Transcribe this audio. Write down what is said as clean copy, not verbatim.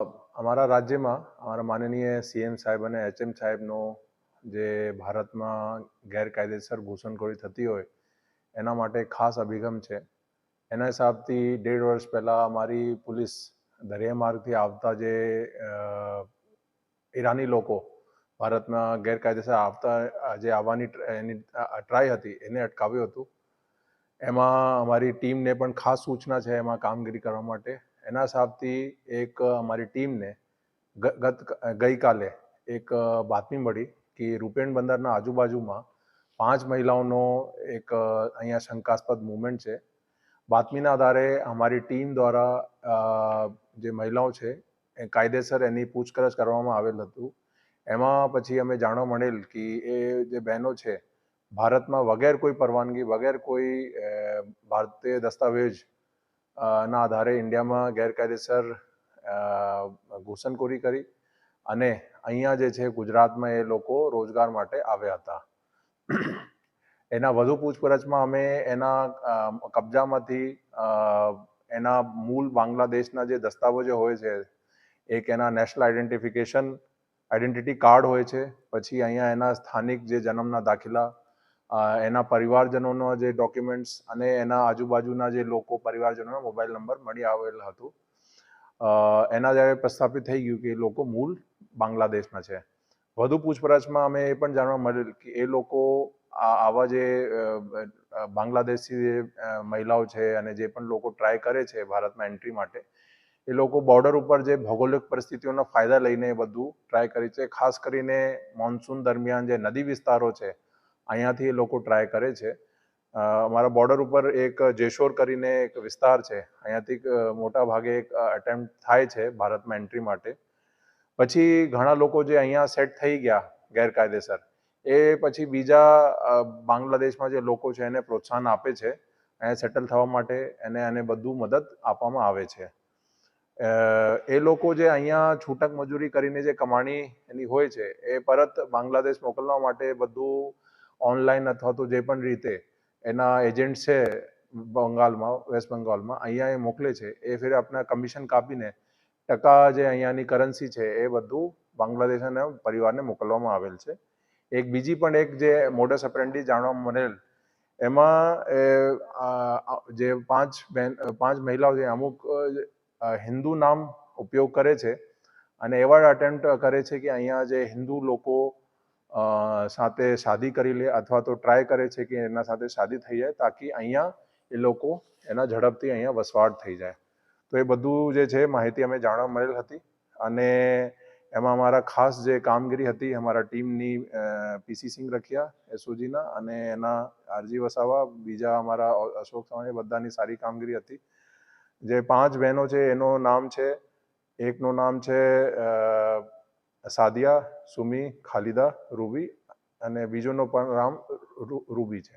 અમારા રાજ્યમાં અમારા માનનીય સીએમ સાહેબ અને એચએમ સાહેબનો જે ભારતમાં ગેરકાયદેસર ઘૂસણખોરી થતી હોય એના માટે ખાસ અભિગમ છે. એના હિસાબથી 1.5 વર્ષ પહેલાં અમારી પોલીસ દરિયામાર્ગથી આવતા જે ઈરાની લોકો ભારતમાં ગેરકાયદેસર આવવાની એની ટ્રાય હતી એને અટકાવ્યું હતું. એમાં અમારી ટીમને પણ ખાસ સૂચના છે એમાં કામગીરી કરવા માટે. એના હિસાબથી એક અમારી ટીમને ગઈકાલે એક બાતમી મળી કે રૂપેણ બંદરના આજુબાજુમાં 5 મહિલાઓનો એક અહીંયા શંકાસ્પદ મૂવમેન્ટ છે. બાતમીના આધારે અમારી ટીમ દ્વારા જે મહિલાઓ છે એ કાયદેસર એની પૂછપરછ કરવામાં આવેલ હતું. એમાં પછી અમે જાણવા મળેલ કે એ જે બહેનો છે ભારતમાં વગેર કોઈ પરવાનગી વગેર કોઈ ભારતીય દસ્તાવેજ ના આધારે ઇન્ડિયામાં ગેરકાયદેસર ઘૂસણખોરી કરી અને અહીંયા જે છે ગુજરાતમાં એ લોકો રોજગાર માટે આવ્યા હતા. એના વધુ પૂછપરછમાં અમે એના કબજામાંથી એના મૂળ બાંગ્લાદેશના જે દસ્તાવેજો હોય છે, એક એના નેશનલ આઈડેન્ટિટી કાર્ડ હોય છે, પછી અહીંયા એના સ્થાનિક જે જન્મના દાખલા, એના પરિવારજનોનો જે ડોક્યુમેન્ટ્સ અને એના આજુબાજુના જે લોકો પરિવારજનોના મોબાઈલ નંબર મળી આવેલ હતું. એના જ્યારે પ્રસ્થાપિત થઈ ગયું કે એ લોકો મૂળ બાંગ્લાદેશના છે. વધુ પૂછપરછમાં અમે એ પણ જાણવા મળેલ કે એ લોકો આવા જે બાંગ્લાદેશી જે મહિલાઓ છે અને જે પણ લોકો ટ્રાય કરે છે ભારતમાં એન્ટ્રી માટે, એ લોકો બોર્ડર ઉપર જે ભૌગોલિક પરિસ્થિતિઓના ફાયદા લઈને બધું ટ્રાય કરે છે. ખાસ કરીને મોન્સૂન દરમિયાન જે નદી વિસ્તારો છે અહીંયાથી એ લોકો ટ્રાય કરે છે. અમારા બોર્ડર ઉપર એક જેશોર કરીને એક વિસ્તાર છે, અહીંયાથી મોટા ભાગે એક અટેમ્પ્ટ થાય છે ભારતમાં એન્ટ્રી માટે. પછી ઘણા લોકો જે અહીંયા સેટ થઈ ગયા ગેરકાયદેસર, એ પછી બીજા બાંગ્લાદેશમાં જે લોકો છે એને પ્રોત્સાહન આપે છે અહીંયા સેટલ થવા માટે, એને બધું મદદ આપવામાં આવે છે. એ લોકો જે અહીંયા છૂટક મજૂરી કરીને જે કમાણી એની હોય છે એ પરત બાંગ્લાદેશ મોકલવા માટે બધું ઓનલાઈન અથવા તો જે પણ રીતે એના એજન્ટ છે બંગાળમાં, વેસ્ટ બંગાળમાં, અહીંયા એ મોકલે છે. એ ફિર આપણા કમિશન કાપીને ટકા જે અહીંયાની કરન્સી છે એ બધું બાંગ્લાદેશના પરિવારને મોકલવામાં આવેલ છે. એક બીજી પણ એક જે મોડસ ઓપરેન્ડી જાણવા મળેલ, એમાં જે 5 મહિલાઓ છે અમુક હિન્દુ નામ ઉપયોગ કરે છે અને એવા અટેમ્પ્ટ કરે છે કે અહીંયા જે હિન્દુ લોકો સાથે શાદી કરી લે અથવા તો ટ્રાય કરે છે કે એના સાથે શાદી થઈ જાય તાકી અહીંયા એ લોકો એના ઝડપથી અહીંયા વસવાટ થઈ જાય. તો એ બધું જે છે માહિતી અમે જાણવા મળેલ હતી અને એમાં અમારા ખાસ જે કામગીરી હતી અમારા ટીમની પીસી સિંહ રખિયા એસઓજીના અને એના આરજી વસાવા, બીજા અમારા અશોક ચૌહાણ, બધાની સારી કામગીરી હતી. જે 5 બહેનો છે એનું નામ છે, એકનું નામ છે સાદિયા, સુમી, ખાલિદા, રૂબી અને બીજોનું પણ નામ રૂબી છે.